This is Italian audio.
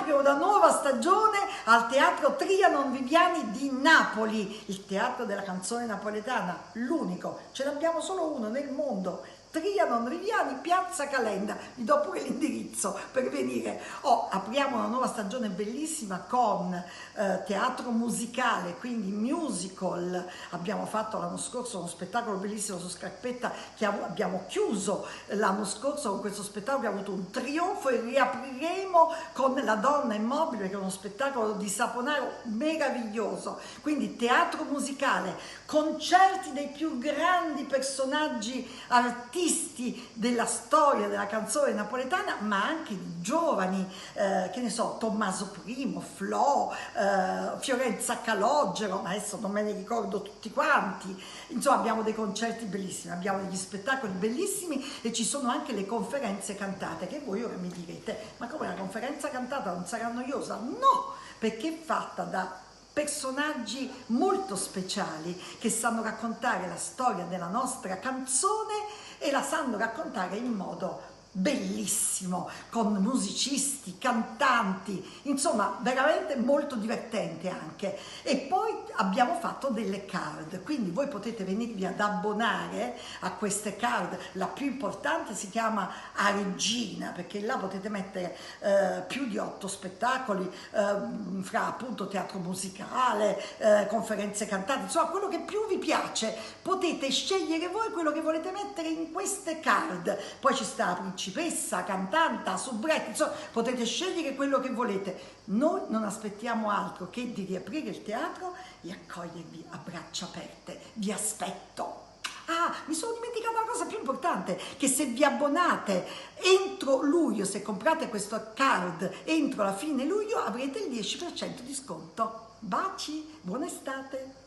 apre una nuova stagione al Teatro Trianon Viviani di Napoli, il teatro della canzone napoletana, l'unico, ce l'abbiamo solo uno nel mondo. Trianon Viviani, Piazza Calenda, vi do pure l'indirizzo per venire. Apriamo una nuova stagione bellissima con teatro musicale, quindi musical. Abbiamo fatto l'anno scorso uno spettacolo bellissimo su Scarpetta che abbiamo chiuso l'anno scorso con questo spettacolo che ha avuto un trionfo, e riapriremo con La donna immobile, che è uno spettacolo di Saponaro meraviglioso. Quindi teatro musicale, concerti dei più grandi personaggi artisti della storia della canzone napoletana, ma anche di giovani, che ne so, Tommaso I, Flo, Fiorenza Calogero, ma adesso non me ne ricordo tutti quanti. Insomma, abbiamo dei concerti bellissimi, abbiamo degli spettacoli bellissimi e ci sono anche le conferenze cantate, che voi ora mi direte, ma come, la conferenza cantata non sarà noiosa? No, perché è fatta da personaggi molto speciali che sanno raccontare la storia della nostra canzone e la sanno raccontare in modo bellissimo, con musicisti, cantanti, insomma veramente molto divertente anche. E poi abbiamo fatto delle card, quindi voi potete venirvi ad abbonare a queste card. La più importante si chiama A Regina, perché là potete mettere più di 8 spettacoli, fra appunto teatro musicale, conferenze cantate, insomma quello che più vi piace. Potete scegliere voi quello che volete mettere in queste card. Poi ci sta la principessa, cantanta, soubrette, insomma potete scegliere quello che volete. Noi non aspettiamo altro che di riaprire il teatro e accogliervi a braccia aperte. Vi aspetto. Ah, mi sono dimenticata la cosa più importante, che se vi abbonate entro luglio, se comprate questo card entro la fine luglio, avrete il 10% di sconto. Baci, buona estate!